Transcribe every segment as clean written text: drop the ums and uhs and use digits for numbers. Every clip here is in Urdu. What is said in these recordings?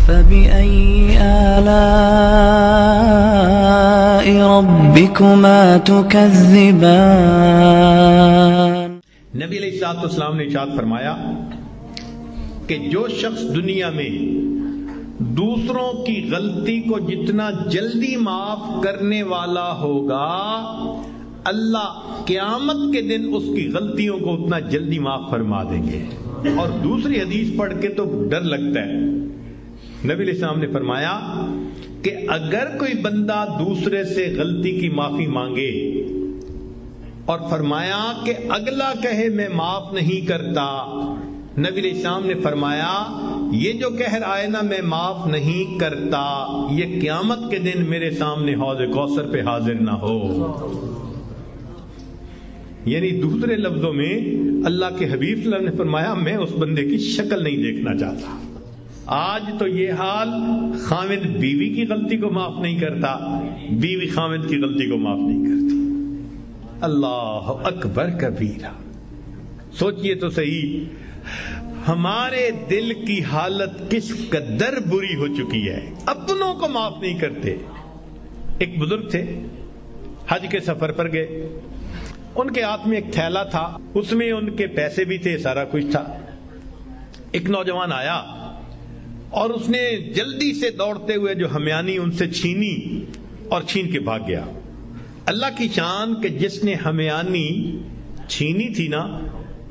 فبأي آلاء ربكما تكذبان۔ نبی علیہ السلام نے ارشاد فرمایا کہ جو شخص دنیا میں دوسروں کی غلطی کو جتنا جلدی معاف کرنے والا ہوگا، اللہ قیامت کے دن اس کی غلطیوں کو اتنا جلدی معاف فرما دیں گے۔ اور دوسری حدیث پڑھ کے تو ڈر لگتا ہے۔ نبی علیہ السلام نے فرمایا کہ اگر کوئی بندہ دوسرے سے غلطی کی معافی مانگے اور فرمایا کہ اگلا کہے میں معاف نہیں کرتا، نبی علیہ السلام نے فرمایا یہ جو کہہ رہا ہے نا میں معاف نہیں کرتا، یہ قیامت کے دن میرے سامنے حوض کوثر پہ حاضر نہ ہو۔ یعنی دوسرے لفظوں میں اللہ کے حبیب صلی اللہ علیہ وسلم نے فرمایا میں اس بندے کی شکل نہیں دیکھنا چاہتا۔ آج تو یہ حال، خاوند بیوی کی غلطی کو معاف نہیں کرتا، بیوی خاوند کی غلطی کو معاف نہیں کرتی۔ اللہ اکبر کبیرہ۔ سوچئے تو صحیح ہمارے دل کی حالت کس قدر بری ہو چکی ہے، اپنوں کو معاف نہیں کرتے۔ ایک بزرگ تھے، حج کے سفر پر گئے، ان کے ہاتھ میں ایک تھیلا تھا، اس میں ان کے پیسے بھی تھے، سارا کچھ تھا۔ ایک نوجوان آیا اور اس نے جلدی سے دوڑتے ہوئے جو ہمیانی ان سے چھینی اور چھین کے بھاگ گیا۔ اللہ کی شان کہ جس نے ہمیانی چھینی تھی نا،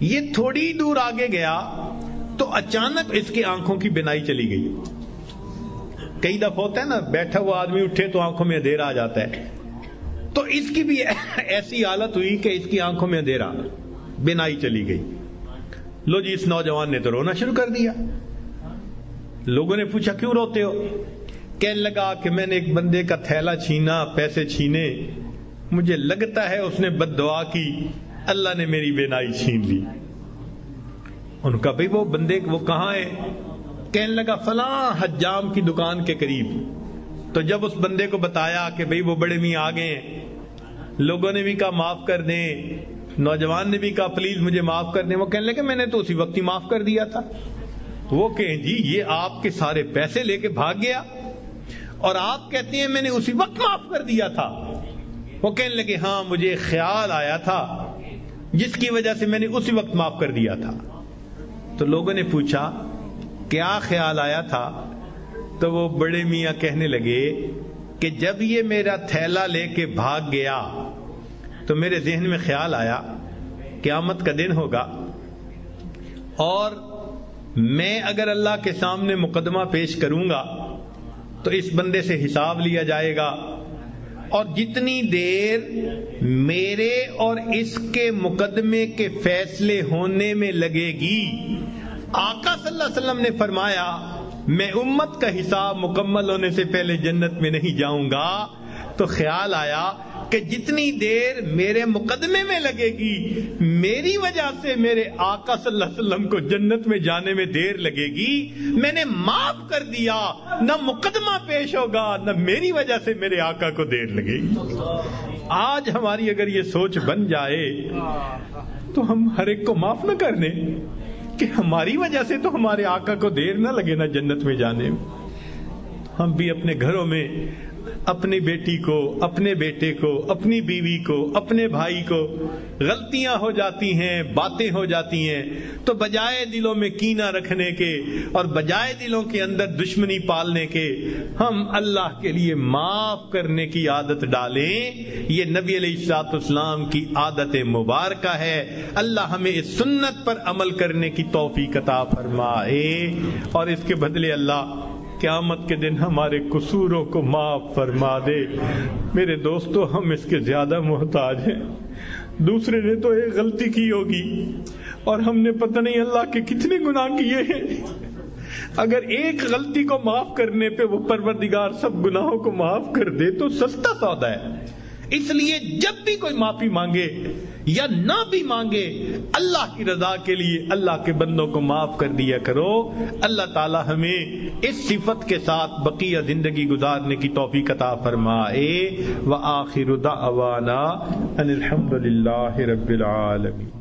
یہ تھوڑی دور آگے گیا تو اچانک اس کی آنکھوں کی بینائی چلی گئی۔ کئی دفعہ ہوتا ہے نا، بیٹھا ہوا آدمی اٹھے تو آنکھوں میں اندھیرا آ جاتا ہے، تو اس کی بھی ایسی حالت ہوئی کہ اس کی آنکھوں میں اندھیرا، بینائی چلی گئی۔ لو جی، اس نوجوان نے تو رونا شروع کر دیا۔ لوگوں نے پوچھا کیوں روتے ہو؟ کہنے لگا کہ میں نے ایک بندے کا تھیلا چھینا، پیسے چھینے، مجھے لگتا ہے اس نے بد دعا کی، اللہ نے میری بینائی چھین لی۔ ان کا بھئی وہ بندے وہ کہاں ہے؟ کہنے لگا فلاں حجام کی دکان کے قریب۔ تو جب اس بندے کو بتایا کہ بھئی وہ بڑے میاں آ گئے، لوگوں نے بھی کہا معاف کر دیں، نوجوان نے بھی کہا پلیز مجھے معاف کر دیں، وہ کہنے لگے میں نے تو اسی وقت ہی معاف کر دیا تھا۔ وہ کہیں جی یہ آپ کے سارے پیسے لے کے بھاگ گیا اور آپ کہتے ہیں میں نے اسی وقت معاف کر دیا تھا۔ وہ کہنے لگے ہاں مجھے خیال آیا تھا جس کی وجہ سے میں نے اسی وقت معاف کر دیا تھا۔ تو لوگوں نے پوچھا کیا خیال آیا تھا؟ تو وہ بڑے میاں کہنے لگے کہ جب یہ میرا تھیلا لے کے بھاگ گیا تو میرے ذہن میں خیال آیا قیامت کا دن ہوگا اور میں اگر اللہ کے سامنے مقدمہ پیش کروں گا تو اس بندے سے حساب لیا جائے گا، اور جتنی دیر میرے اور اس کے مقدمے کے فیصلے ہونے میں لگے گی، آقا صلی اللہ علیہ وسلم نے فرمایا میں امت کا حساب مکمل ہونے سے پہلے جنت میں نہیں جاؤں گا۔ تو خیال آیا کہ جتنی دیر میرے مقدمے میں لگے گی، میری وجہ سے میرے آقا صلی اللہ علیہ وسلم کو جنت میں جانے میں دیر لگے گی، میں نے معاف کر دیا، نہ مقدمہ پیش ہوگا نہ میری وجہ سے میرے آقا کو دیر لگے گی۔ آج ہماری اگر یہ سوچ بن جائے تو ہم ہر ایک کو معاف نہ کر دیں کہ ہماری وجہ سے تو ہمارے آقا کو دیر نہ لگے نا جنت میں جانے میں۔ ہم بھی اپنے گھروں میں اپنی بیٹی کو، اپنے بیٹے کو، اپنی بیوی کو، اپنے بھائی کو غلطیاں ہو جاتی ہیں، باتیں ہو جاتی ہیں، تو بجائے دلوں میں کینہ رکھنے کے اور بجائے دلوں کے اندر دشمنی پالنے کے، ہم اللہ کے لیے معاف کرنے کی عادت ڈالیں۔ یہ نبی علیہ الصلوۃ والسلام کی عادت مبارکہ ہے۔ اللہ ہمیں اس سنت پر عمل کرنے کی توفیق عطا فرمائے، اور اس کے بدلے اللہ قیامت کے دن ہمارے قصوروں کو معاف فرما دے۔ میرے دوستو، ہم اس کے زیادہ محتاج ہیں۔ دوسرے نے تو ایک غلطی کی ہوگی اور ہم نے پتہ نہیں اللہ کے کتنے گناہ کیے ہیں۔ اگر ایک غلطی کو معاف کرنے پہ وہ پروردگار سب گناہوں کو معاف کر دے تو سستا سودا ہے۔ اس لیے جب بھی کوئی معافی مانگے یا نہ بھی مانگے، اللہ کی رضا کے لیے اللہ کے بندوں کو معاف کر دیا کرو۔ اللہ تعالی ہمیں اس صفت کے ساتھ بقیہ زندگی گزارنے کی توفیق عطا فرمائے۔ وآخر دعوانا ان الحمد للہ رب العالمین۔